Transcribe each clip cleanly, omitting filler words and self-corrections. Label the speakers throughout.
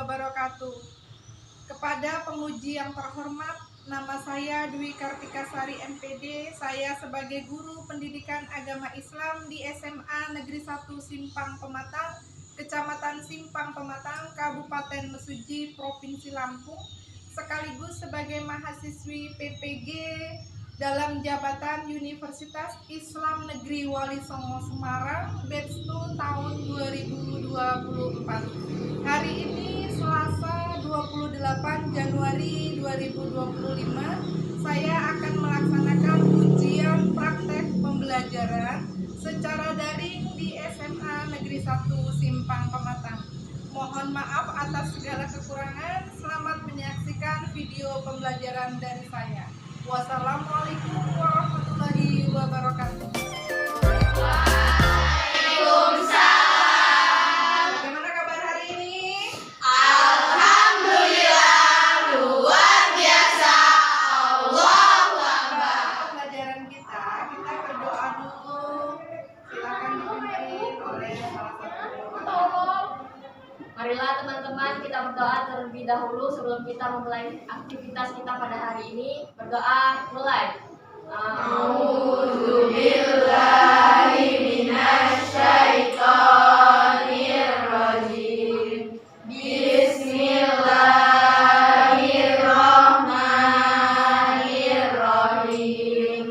Speaker 1: wabarakatuh. Kepada penguji yang terhormat, nama saya Dwi Kartikasari MPD. Saya sebagai guru pendidikan agama Islam di SMA Negeri 1 Simpang Pematang, Kecamatan Simpang Pematang, Kabupaten Mesuji, Provinsi Lampung, sekaligus sebagai mahasiswi PPG dalam jabatan Universitas Islam Negeri Wali Songo Semarang, batch 2 tahun 2024. Hari ini Selasa 28 Januari 2025, saya akan melaksanakan ujian praktek pembelajaran secara daring di SMA Negeri 1 Simpang Pematang. Mohon maaf atas segala kekurangan. Selamat menyaksikan video pembelajaran dari saya. Wassalamualaikum warahmatullahi wabarakatuh. Waalaikumsalam. Bagaimana kabar hari ini?
Speaker 2: Alhamdulillah, luar biasa. Allahu Akbar.
Speaker 1: Pembelajaran kita berdoa dulu. Silakan dipimpin oleh salah satu.
Speaker 2: Marilah teman-teman kita berdoa terlebih dahulu sebelum kita memulai aktivitas kita pada hari ini. Berdoa mulai. A'udzubillahi minasyaitonirrajim. Bismillahirrahmanirrahim.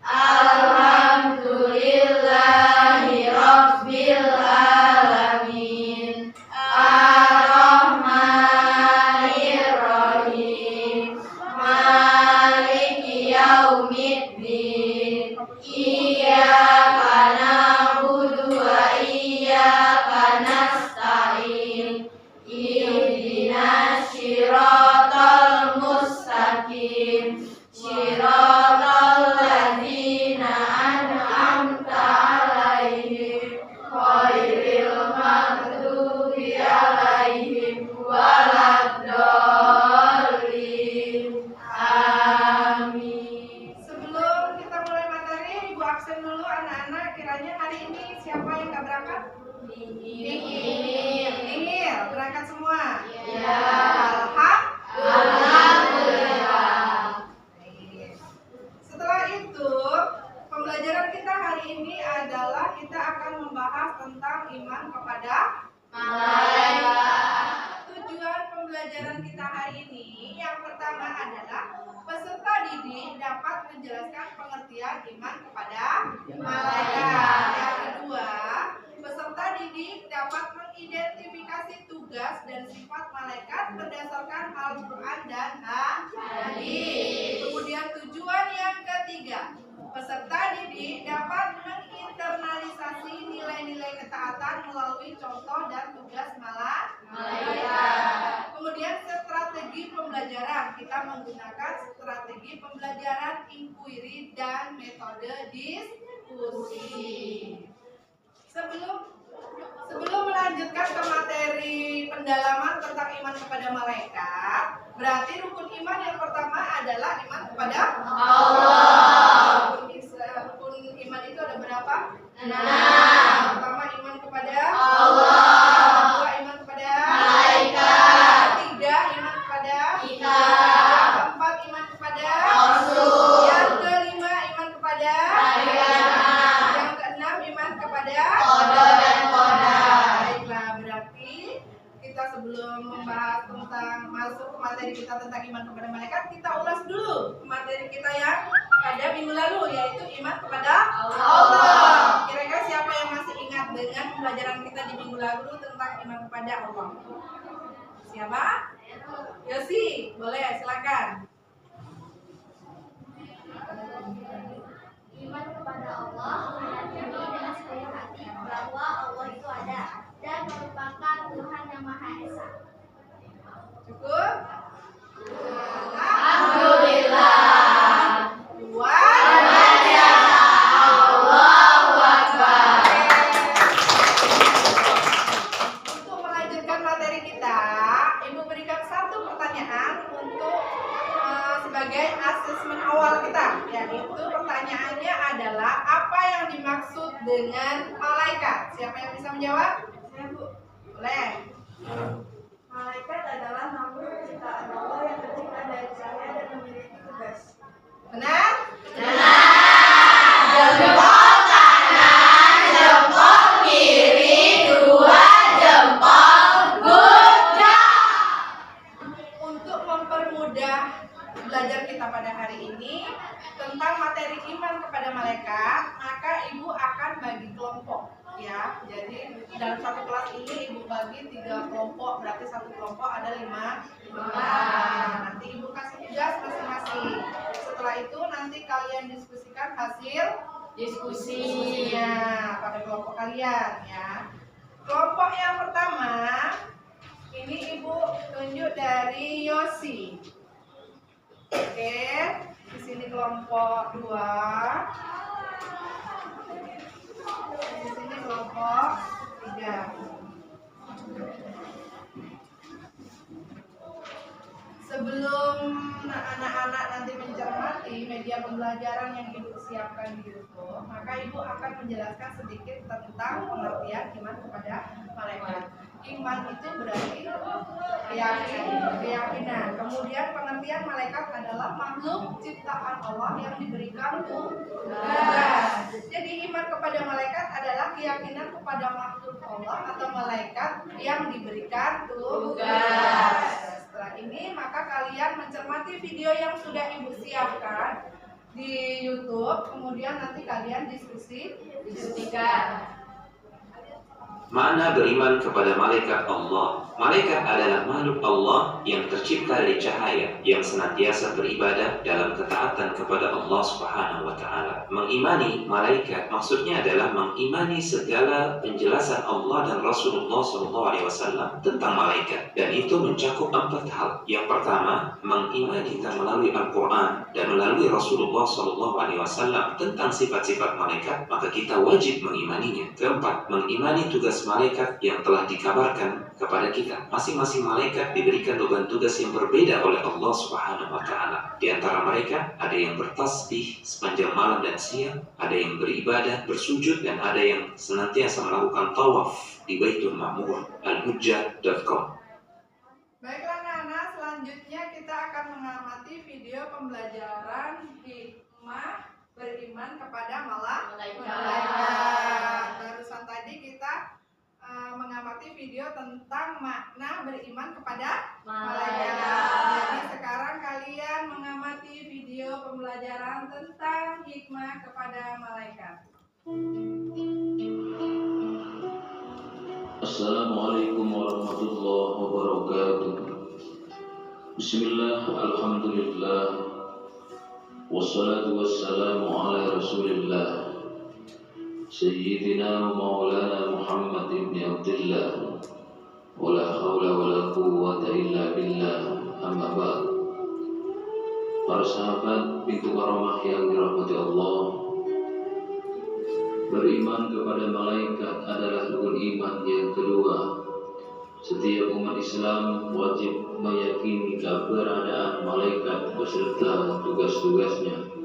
Speaker 2: Alhamdulillahi rabbil alamin. Ar-Rahmanir-Rahim. Maliki yaumiddin. Iyyaka na'budu wa iyyaka nasta'in. Ihdinas shiratal mustaqim. Shiratal ladzina an'amta 'alaihim ghairil maghdubi 'alaihim waladdallin. Amin.
Speaker 1: Sebelum kita mulai materi, Ibu absen dulu anak-anak. Kiranya hari ini siapa yang nggak berangkat? Nihil. Berangkat semua?
Speaker 2: Ya.
Speaker 1: Alhamdulillah. Setelah itu, pembelajaran kita hari ini adalah kita akan membahas tentang iman kepada malaikat. Tujuan pembelajaran kita hari ini yang pertama adalah peserta didik dapat menjelaskan pengertian iman kepada malaikat. Yang kedua, peserta didik dapat mengidentifikasi tugas dan sifat malaikat berdasarkan Al-Quran dan hadis. Kemudian tujuan yang ketiga, peserta didik dapat menginternalisasi nilai-nilai ketaatan melalui contoh dan tugas malaikat. Kemudian strategi pembelajaran, kita menggunakan strategi pembelajaran inquiry dan metode diskusi. Sebelum melanjutkan ke materi pendalaman tentang iman kepada malaikat, berarti rukun iman yang pertama adalah iman kepada Allah. Rukun iman itu ada berapa? 6. Pertama iman kepada Allah. Kedua iman kepada malaikat. Ketiga iman kepada kitab. Keempat iman kepada Rasul. Yang kelima iman kepada malaikat. Yang keenam iman kepada qada dan qadar. Baiklah, berarti kita sebelum membahas tentang masuk ke materi kita tentang iman kepada malaikat, kita ulas dulu materi kita yang pada minggu lalu, yaitu iman kepada Allah. Kira-kira siapa yang masih ingat dengan pembelajaran kita di minggu lalu tentang iman kepada Allah? Siapa? Yosi, boleh silakan.
Speaker 3: Iman kepada Allah meyakini dengan sepenuh hati bahwa Allah itu ada dan merupakan Tuhan yang Maha Esa.
Speaker 1: Cukup?
Speaker 2: Alhamdulillah.
Speaker 1: Luar biasa.
Speaker 2: Allahu Akbar.
Speaker 1: Untuk melanjutkan materi kita, Ibu berikan satu pertanyaan untuk sebagai asesmen awal kita, yaitu pertanyaannya adalah apa yang dimaksud dengan malaikat? Siapa yang bisa menjawab? Saya, Bu. Boleh. Malaikat malaikat adalah makhluk ciptaan Allah yang tercipta dari cahaya dan memiliki tugas. Benar?
Speaker 2: Jempol kanan, jempol kiri, dua jempol, good job.
Speaker 1: Untuk mempermudah belajar kita pada hari ini tentang materi iman kepada malaikat, maka ibu akan bagi kelompok ya. Jadi dalam satu kelas ini ibu bagi 3 kelompok, berarti satu kelompok ada 5 orang. Nanti ibu kasih tugas masing-masing. Setelah itu nanti kalian diskusikan hasil diskusinya pada kelompok kalian ya. Kelompok yang pertama ini ibu tunjuk dari Yosi. Oke, di sini kelompok 2. Di sini kelompok 3. Sebelum anak-anak nanti mencermati media pembelajaran yang ibu siapkan di YouTube, maka ibu akan menjelaskan sedikit tentang pengertian iman kepada malaikat. Iman itu berarti keyakinan. Kemudian pengertian malaikat adalah makhluk ciptaan Allah yang diberikan tugas. Jadi iman kepada malaikat adalah keyakinan kepada makhluk Allah atau malaikat yang diberikan tugas. Setelah ini maka kalian mencermati video yang sudah ibu siapkan di YouTube, kemudian nanti kalian diskusikan.
Speaker 4: Makna beriman kepada malaikat Allah. Malaikat adalah makhluk Allah yang tercipta dari cahaya, yang senantiasa beribadah dalam ketaatan kepada Allah Subhanahu wa Ta'ala. Mengimani malaikat maksudnya adalah mengimani segala penjelasan Allah dan Rasulullah SAW tentang malaikat, dan itu mencakup 4 hal. Yang pertama, mengimani melalui Al-Quran dan melalui Rasulullah SAW tentang sifat-sifat malaikat, maka kita wajib mengimaninya. Keempat, mengimani tugas malaikat yang telah dikabarkan kepada kita. Masing-masing malaikat diberikan beban tugas yang berbeda oleh Allah Subhanahu wa Ta'ala. Di antara mereka ada yang bertasbih sepanjang malam dan siang, ada yang beribadah, bersujud, dan ada yang senantiasa melakukan tawaf di Baitul Ma'mur. Al-Hujjah.com.
Speaker 1: Baiklah anak-anak, selanjutnya kita akan mengamati video pembelajaran hikmah beriman kepada malaikat. Barusan tadi kita mengamati video tentang makna beriman kepada malaikat. Jadi sekarang kalian mengamati video pembelajaran tentang hikmah kepada malaikat.
Speaker 5: Assalamualaikum warahmatullahi wabarakatuh. Bismillah, alhamdulillah, wassalatu wassalamu ala rasulillah Sayyidina wa maulana Muhammad ibn Abdullah, wala hawla wala quwwata illa billah, amma ba'd. Para sahabat pintu karamah yang dirahmati Allah, beriman kepada malaikat adalah rukun iman yang kedua. Setiap umat Islam wajib meyakini keberadaan malaikat beserta tugas-tugasnya.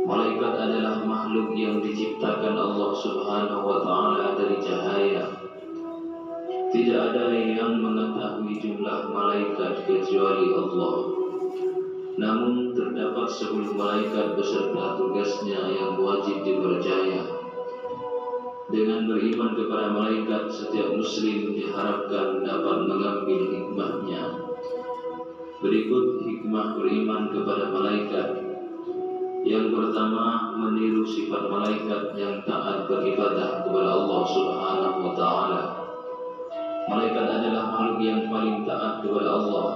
Speaker 5: Malaikat adalah makhluk yang diciptakan Allah Subhanahu wa Ta'ala dari cahaya. Tidak ada yang mengetahui jumlah malaikat kecuali Allah. Namun terdapat 10 malaikat beserta tugasnya yang wajib dipercaya. Dengan beriman kepada malaikat, setiap muslim diharapkan dapat mengambil hikmahnya. Berikut hikmah beriman kepada malaikat. Yang pertama, meniru sifat malaikat yang taat beribadah kepada Allah Subhanahu wa Ta'ala. Malaikat adalah makhluk yang paling taat kepada Allah.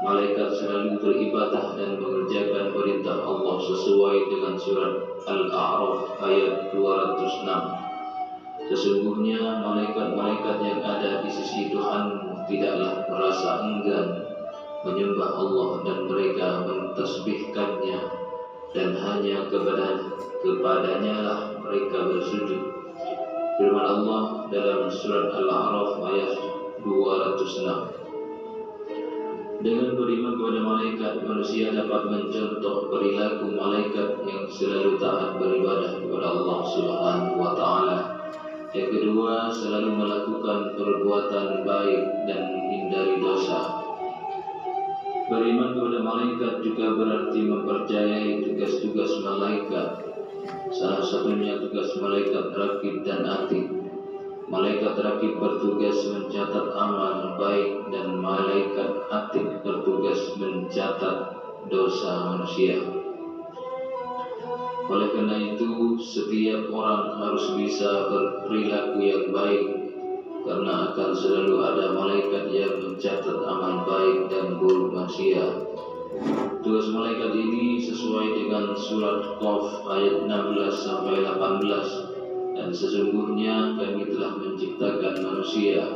Speaker 5: Malaikat selalu beribadah dan mengerjakan perintah Allah sesuai dengan surat Al-A'raf ayat 206. Sesungguhnya malaikat-malaikat yang ada di sisi Tuhan tidaklah merasa enggan menyembah Allah, dan mereka mentasbihkannya, dan hanya kepadanya lah mereka bersujud. Firman Allah dalam surat Al-A'raf ayat 206. Dengan beriman kepada malaikat, manusia dapat mencontoh perilaku malaikat yang selalu taat beribadah kepada Allah Subhanahu wa Ta'ala. Yang kedua, selalu melakukan perbuatan baik dan menghindari dosa. Beriman kepada malaikat juga berarti mempercayai tugas-tugas malaikat. Salah satunya tugas malaikat rakib dan atid. Malaikat rakib bertugas mencatat amal baik dan malaikat atid bertugas mencatat dosa manusia. Oleh karena itu, setiap orang harus bisa berperilaku yang baik, karena akan selalu ada malaikat yang mencatat amal baik dan buruk manusia. Tugas malaikat ini sesuai dengan surat Qaf ayat 16 sampai 18. Dan sesungguhnya kami telah menciptakan manusia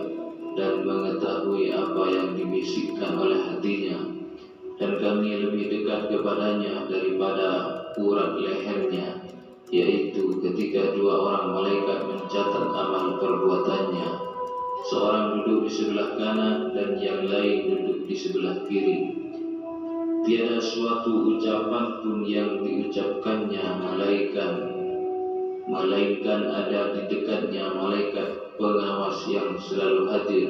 Speaker 5: dan mengetahui apa yang dibisikkan oleh hatinya, dan kami lebih dekat kepadanya daripada urat lehernya, yaitu ketika dua orang malaikat mencatat amal perbuatannya, seorang duduk di sebelah kanan dan yang lain duduk di sebelah kiri. Tiada suatu ucapan pun yang diucapkannya melainkan ada di dekatnya malaikat pengawas yang selalu hadir.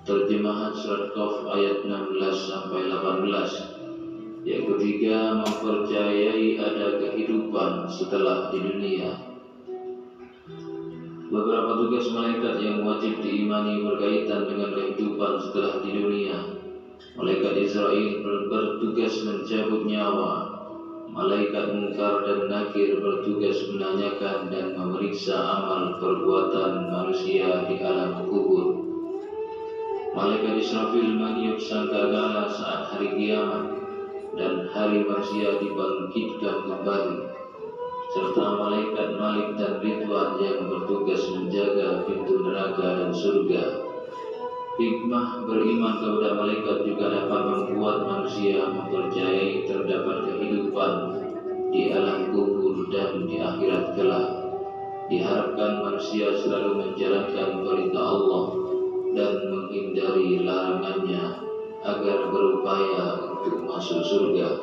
Speaker 5: Terjemahan surat Qaf ayat 16 sampai 18. Yang ketiga, mempercayai ada kehidupan setelah di dunia. Beberapa tugas malaikat yang wajib diimani berkaitan dengan kehidupan setelah di dunia. Malaikat Israel bertugas mencabut nyawa. Malaikat Munkar dan Nakir bertugas menanyakan dan memeriksa amal perbuatan manusia di alam kubur. Malaikat Israfil meniup sangkakala saat hari kiamat dan hari manusia dibangkitkan kembali, serta malaikat Malik dan Ridwan yang bertugas menjaga pintu neraka dan surga. Hikmah beriman kepada malaikat juga dapat membuat manusia mempercayai terdapat kehidupan di alam kubur dan di akhirat kelak. Diharapkan manusia selalu menjalankan perintah Allah dan menghindari larangannya agar berupaya untuk masuk surga.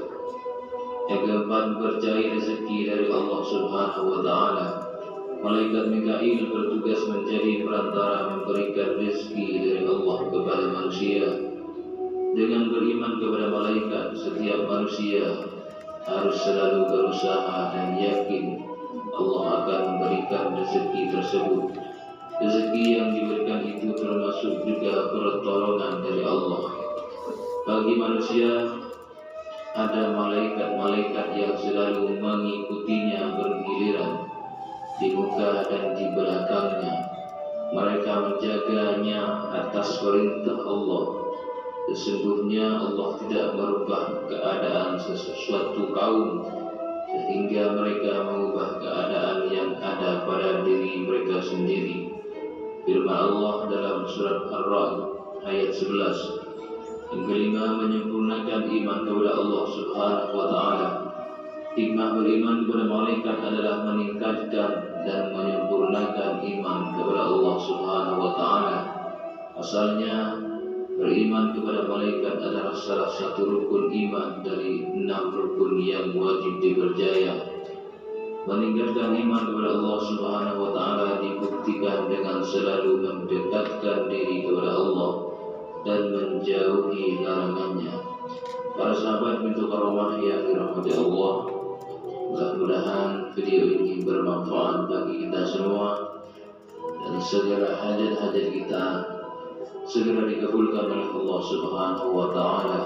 Speaker 5: Yang keempat, percaya rezeki dari Allah Subhanahu wa Ta'ala. Malaikat Mikail bertugas menjadi perantara memberikan rezeki dari Allah kepada manusia. Dengan beriman kepada malaikat, setiap manusia harus selalu berusaha dan yakin Allah akan memberikan rezeki tersebut. Rezeki yang diberikan itu termasuk juga pertolongan dari Allah. Bagi manusia, ada malaikat-malaikat yang selalu mengikutinya bergiliran di muka dan di belakangnya. Mereka menjaganya atas perintah Allah. Sesungguhnya Allah tidak merubah keadaan sesuatu kaum sehingga mereka mengubah keadaan yang ada pada diri mereka sendiri. Firman Allah dalam surat Ar-Ra'd ayat 11. Yang kelima, menyempurnakan iman kepada Allah Subhanahu wa Ta'ala. Hikmah beriman kepada malaikat adalah meningkatkan dan menyempurnakan iman kepada Allah Subhanahu wa Ta'ala. Asalnya, beriman kepada malaikat adalah salah satu rukun iman dari 6 rukun yang wajib dipercaya. Meningkatkan iman kepada Allah Subhanahu wa Ta'ala dibuktikan dengan selalu mendekatkan diri kepada Allah dan menjauhi larangannya. Para sahabat pintu karamah yang dirahmati Allah, mudah-mudahan video ini bermanfaat bagi kita semua dan segala hajat-hajat kita segera dikabulkan oleh Allah Subhanahu wa Ta'ala.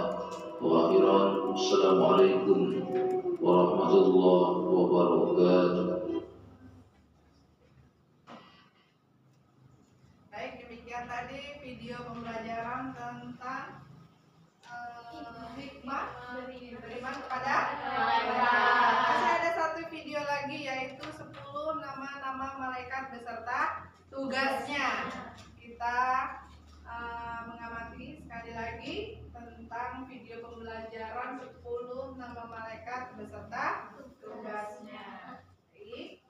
Speaker 5: Wa akhiran, assalamualaikum warahmatullahi wabarakatuh.
Speaker 1: Baik, demikian tadi video pembelajaran tentang hikmah beriman kepada malaikat. Masih ada satu video lagi, yaitu 10 nama-nama malaikat beserta tugasnya. Kita mengamati sekali lagi tentang video pembelajaran 10 nama malaikat beserta tugasnya. Baik.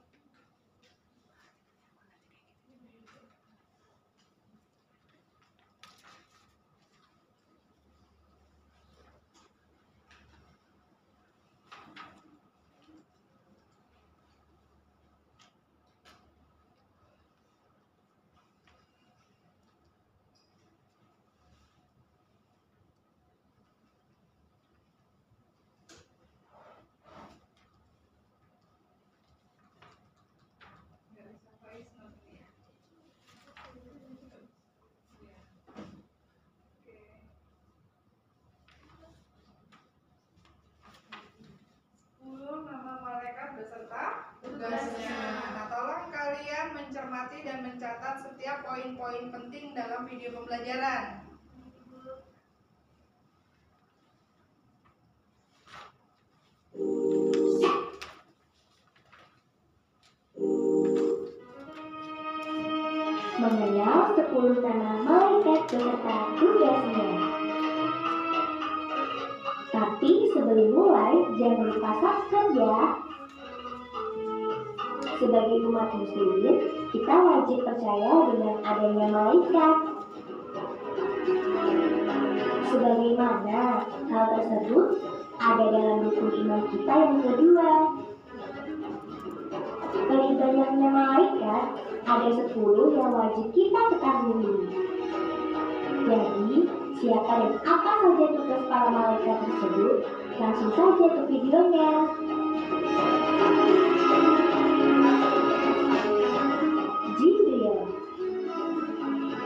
Speaker 1: poin penting dalam video pembelajaran.
Speaker 3: Mengenal 10 nama malaikat beserta tugasnya. Tapi sebelum mulai, jangan lupa subscribe ya. Sebagai umat muslimin, kita wajib percaya dengan adanya malaikat. Sebagaimana hal tersebut ada dalam rukun iman kita yang kedua. Dari banyaknya malaikat, ada 10 yang wajib kita ketahui. Jadi, siapa dan apa saja tugas para malaikat tersebut? Langsung saja ke videonya. Jibril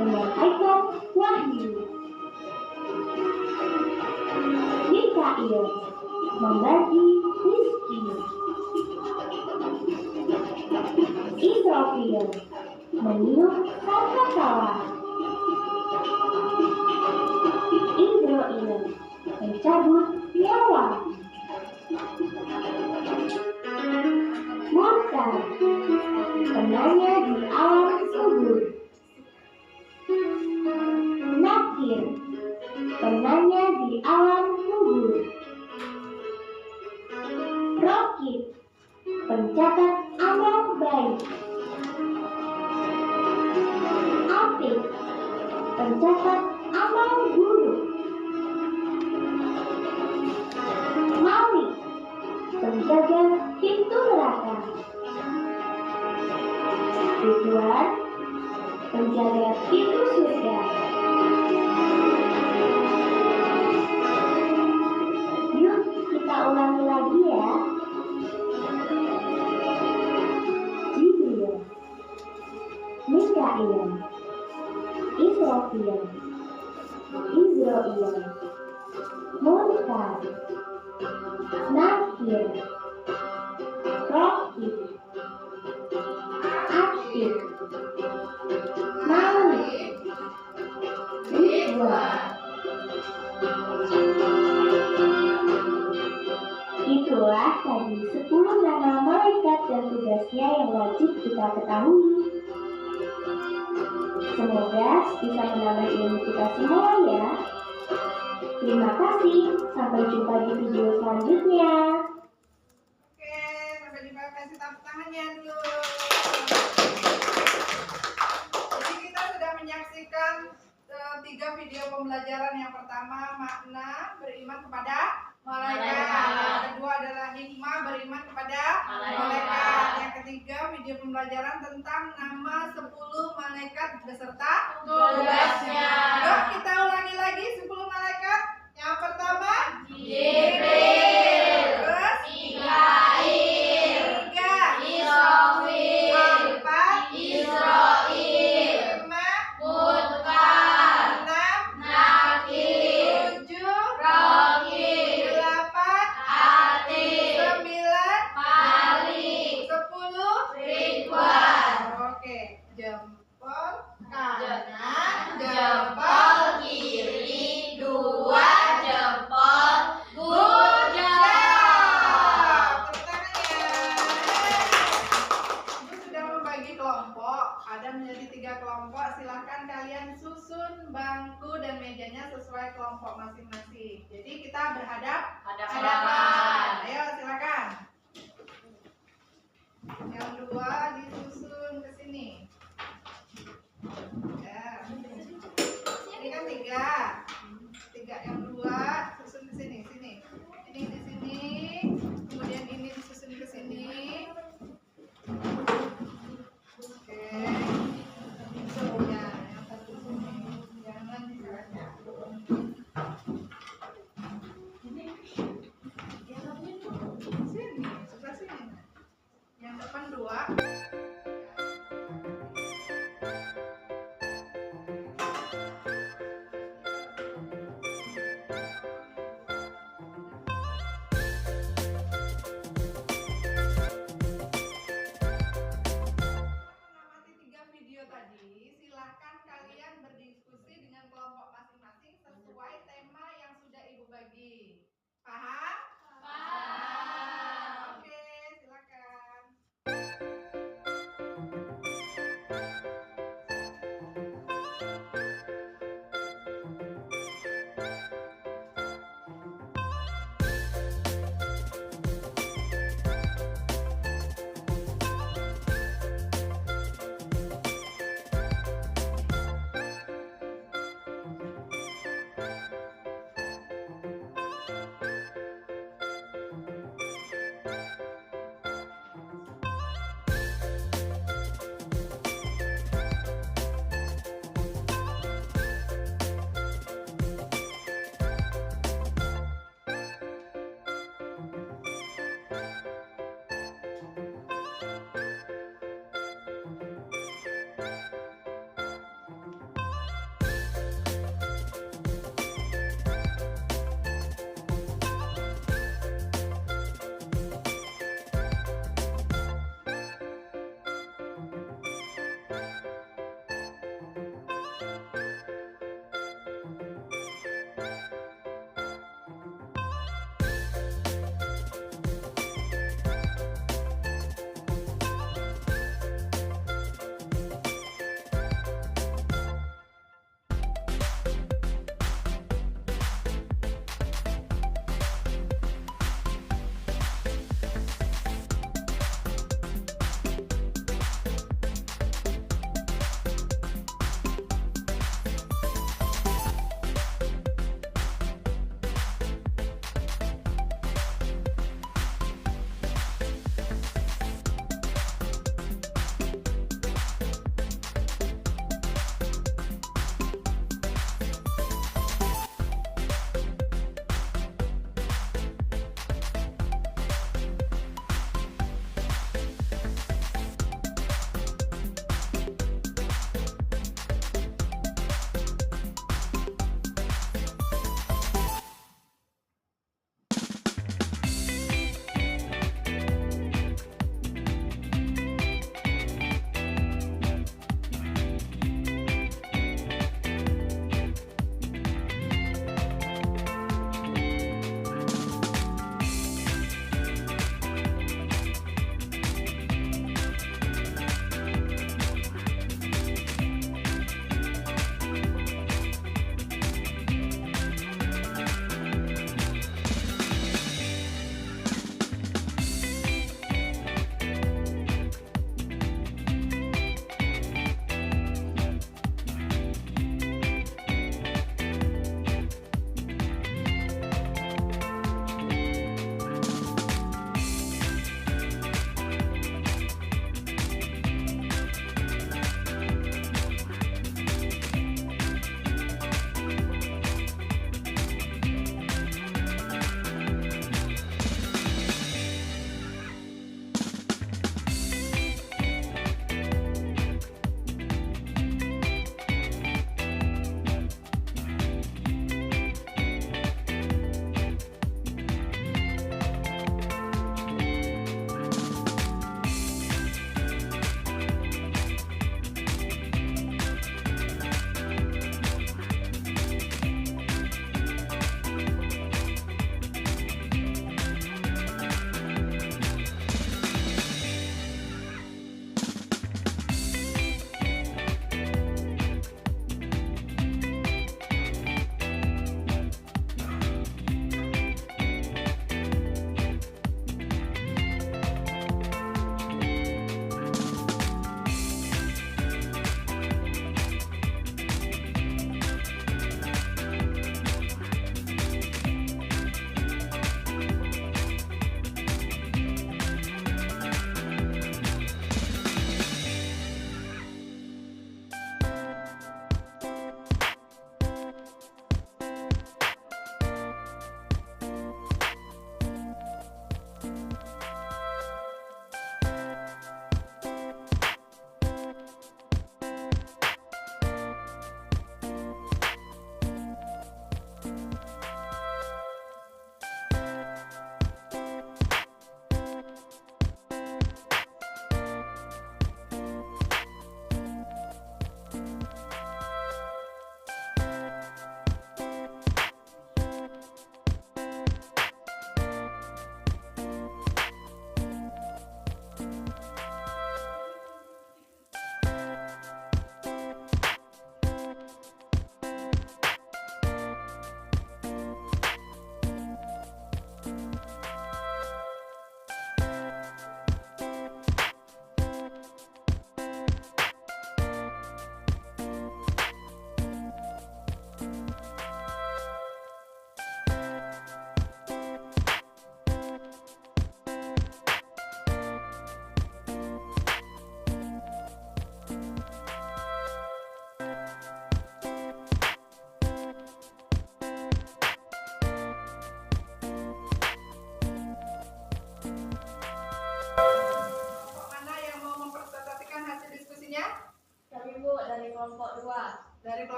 Speaker 3: menyampaikan wahyu. Mikail membagi rezeki. Israfil meniup sangkakala. Israil mencabut nyawa. Munkar penanya di alam kubur. Nakir penanya di alam kubur. Rokib pencatat amal baik. Atid pencatat amal buruk. Malik penjaga pintu neraka. Ridwan penjaga pintu surga. Yuk kita ulangi lagi ya. Jibril, Mikail, Israfil, Israil, Munkar, Nakir, Rokib, Atid, Malik, Ridwan. Itulah tadi 10 nama malaikat dan tugasnya yang wajib kita ketahui. Semoga bisa menambah ilmu kita semua ya. Terima kasih, sampai jumpa di video selanjutnya.
Speaker 1: Oke, sampai jumpa. Kasih tepuk tangannya dulu. Jadi kita sudah menyaksikan 3 video pembelajaran. Yang pertama, makna beriman kepada malaikat. Yang kedua adalah hikmah beriman kepada malaikat. Yang ketiga, video pembelajaran tentang nama 10 malaikat beserta tugasnya. Yuk kita ulangi lagi 10 malaikat. Yang pertama, Jibril. Terus, Mikail. 3, Israfil. 4, Israil. 5, Munkar. 6, Nakir. 7, Rokib. 8, Atid. 9, Malik. 10, Ridwan. Oke, jempol kanan, jempol kiri, 2 jempol bujang. Tepuk tangannya. Ibu sudah membagi kelompok, ada menjadi 3 kelompok. Silahkan kalian susun bangku dan mejanya sesuai kelompok masing-masing. Jadi kita hadapan. Ayo silakan. Yang 2 disusun ke sini. Ya. Ini kan 3. 3 yang 2 susun ke sini, sini. Ini di sini. Kemudian ini disusun ke sini. Oke. Ya, yang satu sini. Jangan disalah.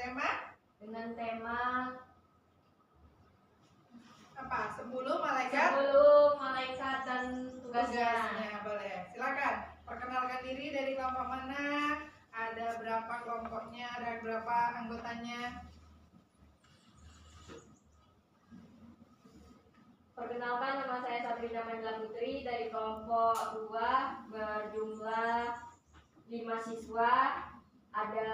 Speaker 2: tema
Speaker 1: apa? 10 malaikat
Speaker 2: 10 malaikat dan tugasnya.
Speaker 1: Boleh. Silakan. Perkenalkan diri dari kelompok mana? Ada berapa kelompoknya? Ada berapa anggotanya?
Speaker 2: Perkenalkan, nama saya Sabrina Mandela Putri dari kelompok 2 berjumlah 5 siswa. Ada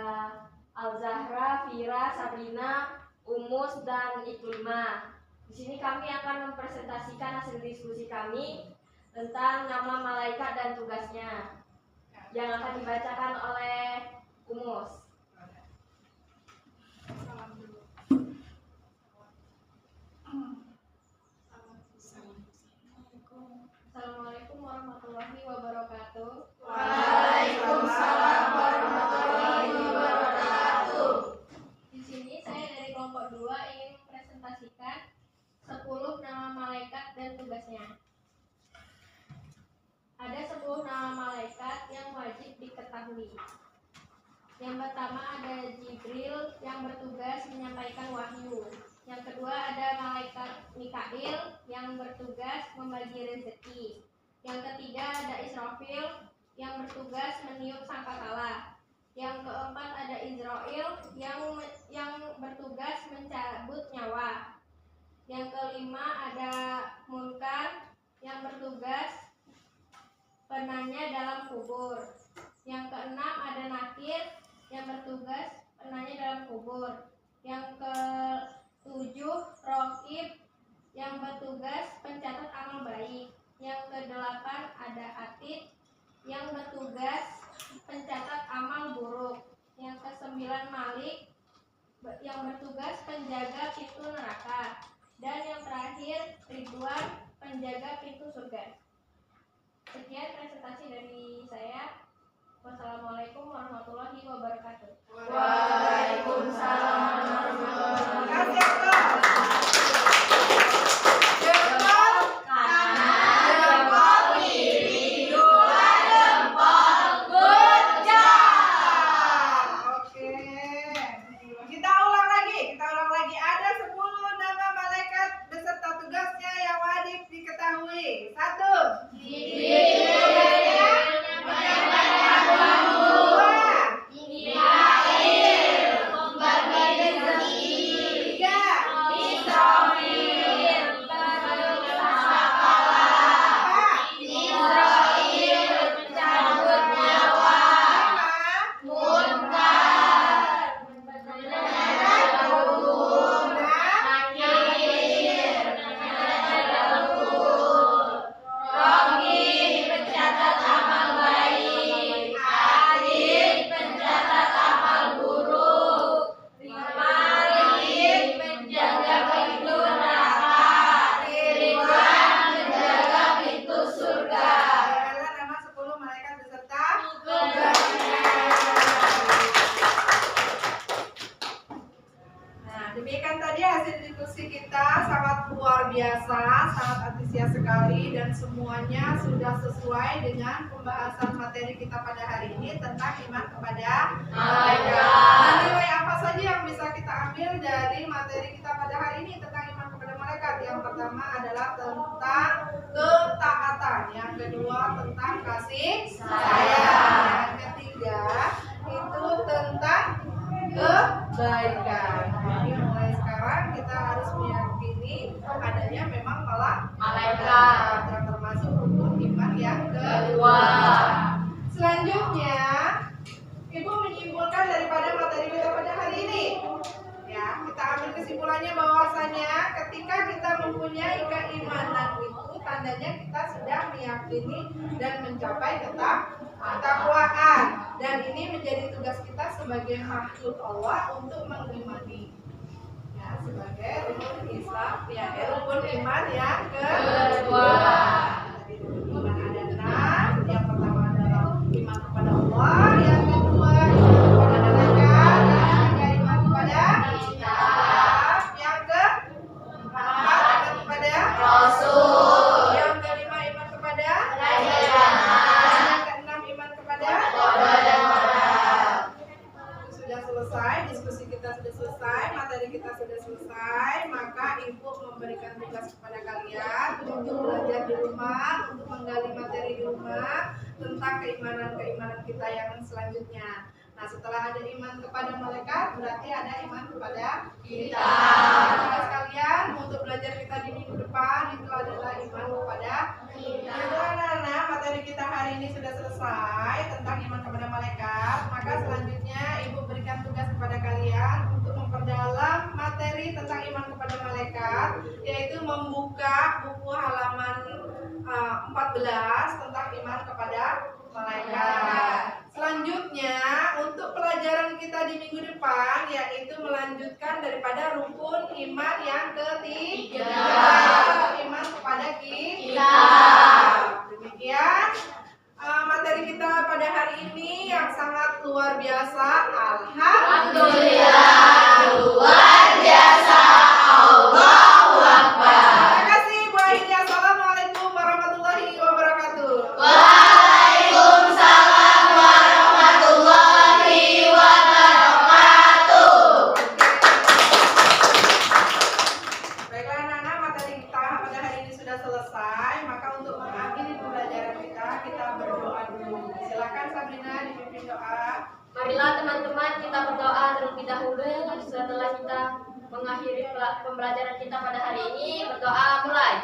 Speaker 2: Al-Zahra, Fira, Sabrina, Umus, dan Iklima. Di sini kami akan mempresentasikan hasil diskusi kami tentang nama malaikat dan tugasnya yang akan dibacakan oleh Umus. Assalamualaikum warahmatullahi wabarakatuh.
Speaker 1: Waalaikumsalam warahmatullahi wabarakatuh.
Speaker 2: Di sini saya dari kelompok 2 ingin mempresentasikan 10 nama malaikat dan tugasnya. Ada 10 nama malaikat yang wajib diketahui. Yang pertama ada Jibril yang bertugas menyampaikan wahyu. Yang kedua ada malaikat Mikail yang bertugas membagi rezeki. Yang ketiga ada Israfil yang bertugas meniup sangkakala. Yang keempat ada Israel yang bertugas mencabut nyawa. Yang kelima ada Munkar yang bertugas penanya dalam kubur. Yang keenam ada Nakir yang bertugas penanya dalam kubur. Yang ketujuh Raqib yang bertugas pencatat amal baik. Yang kedelapan ada Atid yang bertugas pencatat amal buruk. Yang kesembilan Malik yang bertugas penjaga pintu neraka. Dan yang terakhir Ridwan penjaga pintu surga. Sekian presentasi dari saya. Wassalamualaikum warahmatullahi wabarakatuh.
Speaker 1: Waalaikumsalam warahmatullahi wabarakatuh. Jempol kanan, jempol kiri, 2 jempol, good job. Oke. Kita ulang lagi. Ada 10 nama malaikat beserta tugasnya yang wajib diketahui. 1. Demikian tadi hasil diskusi kita, sangat luar biasa, sangat antusias sekali, dan semuanya sudah sesuai dengan pembahasan materi kita pada hari ini tentang iman kepada malaikat. Dan nilai apa saja yang bisa kita ambil dari materi kita pada hari ini tentang iman kepada malaikat? Yang pertama adalah tentang ketaatan, yang kedua tentang kasih sayang, yang ketiga itu tentang kebaikan. Jadi mulai sekarang kita harus meyakini adanya memang malaikat yang termasuk rukun iman yang kedua. Selanjutnya, Ibu menyimpulkan daripada materi kita pada hari ini. Ya, kita ambil kesimpulannya bahwasanya ketika kita mempunyai keimanan itu tandanya kita sudah meyakini dan mencapai ketakwaan, dan ini menjadi tugas kita sebagai makhluk Allah untuk mengimani ya, sebagai rukun Islam ya, rukun iman yang kedua. Tadi rukun iman ada 6. Yang pertama adalah iman kepada Allah, yang kedua iman kepada malaikat, yang ketiga iman kepada kitab, yang keempat iman kepada Rasul, yang kelima iman kepada yang keenam iman kepada sudah selesai diskusi kita teman-teman untuk menggali materi di rumah tentang keimanan kita yang selanjutnya. Nah, setelah ada iman kepada malaikat, berarti ada iman kepada kita. Nah, sekalian, untuk belajar kita di minggu depan itu adalah iman kepada kita. Anak-anak, materi kita hari ini sudah selesai tentang iman kepada malaikat. Maka selanjutnya Ibu berikan tugas kepada kalian untuk memperdalam materi tentang iman kepada malaikat, yaitu membuka buku halaman 14 tentang iman kepada malaikat. Selanjutnya untuk pelajaran kita di minggu depan yaitu melanjutkan daripada rukun iman yang ketiga, iman kepada kita. Demikian materi kita pada hari ini yang sangat luar biasa. Alhamdulillah, luar biasa. Allahu Akbar. Terima kasih Bu Aini. Assalamualaikum warahmatullahi wabarakatuh. Waalaikumsalam warahmatullahi wabarakatuh. Baiklah anak-anak, materi kita pada hari ini sudah selesai. Maka untuk mengakhiri pembelajaran kita berdoa dulu. Silakan Sabrina dipimpin doa.
Speaker 2: Marilah teman-teman kita berdoa terlebih dahulu setelah kita mengakhiri pembelajaran kita pada hari ini. Berdoa mulai.